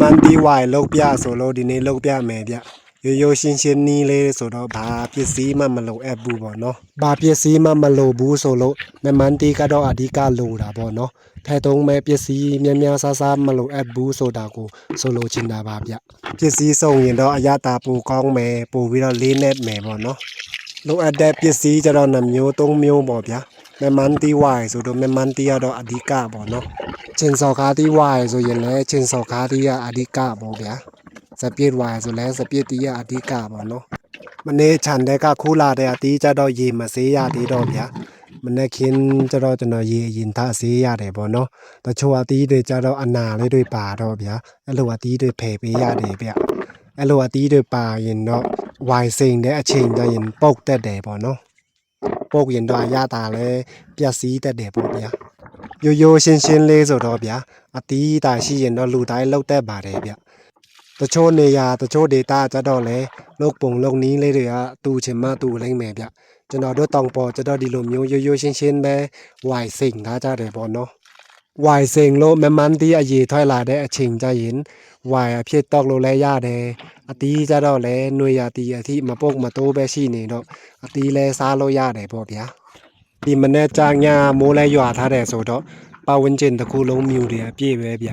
မန်တီဝိုင်လောက်ပြဆိုလို့ဒီနေ့လောက်ပြမယ်ဗျရိုးရိုးရှင်းရှင်းနီးလေးဆိုတော့ဘာပစ္စည်းမှမလိုအပ်ဘူးပေါ့နော်ဘာပစ္စည်းမှမလိုဘူးဆိုလို့မမန်တီကတော့အဓိကလိုတာပေါ့နော်ထဲတုံးမဲ့ပစ္စည်းများများဆဆမလိုအပ်ဘူးဆိုတာကိုဆိုလိုချင်တာပါဗျပစ္စည်းစုံရင်တော့အရသာပူကောင်းမယ်ပို့ပြီးတော့လေးနဲ့မယ်ပေါ့နော်လိုအပ်တဲ့ပစ္စည်းကြတော့2မျိုး3မျိုးပေါ့ဗျာမမန်တီဝိုင်ဆိုတော့မမန်တီကတော့အဓိကပေါ့နော်ချင်းစော်ကားတီဝိုင်ဆိုရင်လည်းချင်းစော်ကားတီကအဓိကပေါ့ဗျာစပြည့်ဝိုင်ဆိုလည်းစပြည့်တီကအဓိကပေါ့နော်မနေ့ခြံတဲ့ကခိုးလာတဲ့အတီးကြတော့ရေမစေးရသေးတော့ဗျာမနေ့ခင်းကြတော့ကျွန်တော်ရေရင်သားစေးရတယ်ပေါ့နော်တချို့အတီးတွေကြတော့အနာလေးတွေပါတော့ဗျာအဲ့လိုအတီးတွေဖယ်ပေးရတယ်ဗျအဲ့လိုအတီးတွေပါရင်တော့ဝိုင်စိန်တဲ့အချိန်ကျရင်ပုတ်တက်တယ်ပေါ့နော်ပုတ်ရင်တော့ရတာလဲပျက်စီးတက်တယ်ပေါ့ဗျာရိုးရိုးရှင်းရှင်းလေးဆိုတော့ဗျာအတီးတာရှိရင်တော့လူတိုင်းလောက်တက်ပါတယ်ဗျတချို့နေရာတချို့ဒေတာကြတော့လေလုတ်ပုံလုတ်နီးလေးတွေကတူချင်မှတူလိမ့်မယ်ဗျကျွန်တော်တို့တောင်ပေါ်ကြတော့ဒီလိုမျိုးရိုးရိုးရှင်းရှင်းပဲဝိုင်စိန်ထားကြတယ်ပေါ့နော်ဝိုင်စိန်လို့မမန်တီအရေးထွက်လာတဲ့အချိန်ကျရင်ဝိုင်အဖြစ်တောက်လို့လဲရတယ်အတီးကြတော့လဲຫນွေရတီအထိမပုတ်မတိုးပဲရှိနေတော့အတီးလဲစားလို့ရတယ်ပေါ့ဗျာဒီမနေ့ကြာညမိုးလဲရွာထားတယ်ဆိုတော့ပတ်ဝန်းကျင်တစ်ခုလုံးမြူတွေအပြည့်ပဲဗျ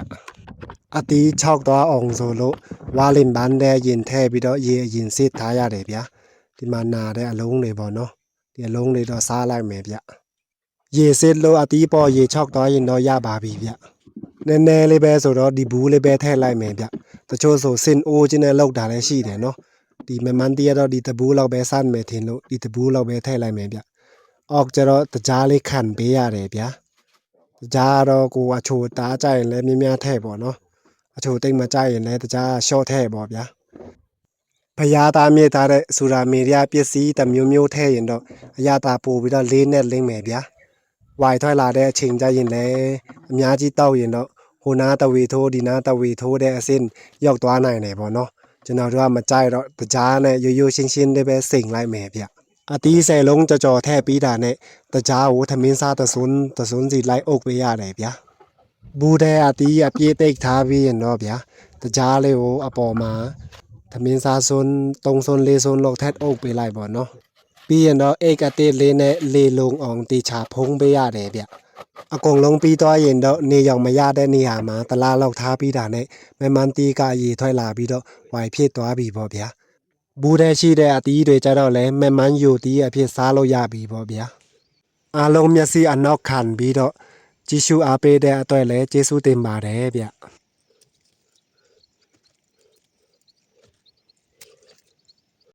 အတီး6သွားအောင်ဆိုလို့ဝါလင်ဘန်တဲ့ရင်ထဲပြီးတော့ရေရင်စစ်ထားရတယ်ဗျာဒီမှာနာတဲ့အလုံးတွေပေါ့နော်ဒီအလုံးတွေတော့စားလိုက်မယ်ဗျရေစစ်လို့အတီးပေါ်ရေ6သွားရင်တော့ရပါပြီဗျနည်းနည်းလေးပဲဆိုတော့ဒီဘူးလေးပဲထည့်လိုက်မယ်ဗျတချို့ဆိုစင်အိုးချင်းနဲ့လောက်တာလည်းရှိတယ်နော်ဒီမမန်တီကတော့ဒီတဘူးလောက်ပဲစမ်းမယ်ထင်လို့ဒီတဘူးလောက်ပဲထည့်လိုက်မယ်ဗျအောက်ကျတော့တကြားလေးခံပေးရတယ်ဗျာတကြားတော့ကိုအချိုတားကြရင်လည်းမြင်းများထည့်ပေါ့နော်အချိုတိတ်မကြရင်လည်းတကြားရှော့ထည့်ပေါ့ဗျာဖျားသားမြစ်ထားတဲ့ဆူရာမေရီယာပစ္စည်းတစ်မျိုးမျိုးထည့်ရင်တော့အရသာပို့ပြီးတော့လေးနဲ့လိမ့်မယ်ဗျာဝိုင်ထွက်လာတဲ့အချိန်ကျရင်လည်းအများကြီးတောက်ရင်တော့ဟိုနားတဝေထိုးဒီနားတဝေထိုးတဲ့အဆင့်ရောက်သွားနိုင်တယ်ပေါ့နော်ကျွန်တော်တို့ကမကြိုက်တော့တကြားနဲ့ရိုးရိုးရှင်းရှင်းလေးပဲစိန်လိုက်မယ်ဗျအတီးဆယ်လုံးကြော်ထည့်ပြီးတာနဲ့တကြားကိုသမင်းစားတစွန်းစီလိုက်အုပ်ပေးရတယ်ဗျာဘူးတဲ့အတီးအပြေးတိတ်ထားပြီးရင်တော့ဗျာတကြားလေးကိုအပေါ်မှာသမင်းစားစွန်း3စွန်း4စွန်းလောက်ထက်အုပ်ပေးလိုက်ပေါ့နော်ပြီးရင်တော့အိတ်အတေးလေးနဲ့လေလုံအောင်တေချာဖုံးပေးရတယ်ဗျအကုန်လုံးပြီးသွားရင်တော့နေရောင်မရတဲ့နေရာမှာတလားလောက်ထားပြီးတာနဲ့မမန်တီကရေထွက်လာပြီးတော့ဝိုင်ဖြစ်သွားပြီပေါ့ဗျာဘူးတဲ့ရှိတဲ့အတီးတွေကြတော့လဲမမန်ယူတီးအဖြစ်စားလို့ရပြီပေါ့ဗျာအားလုံးမျက်စိအနောက်ခံပြီးတော့ကြည့်ရှုအားပေးတဲ့အတွက်လည်းကျေးဇူးတင်ပါတယ်ဗျ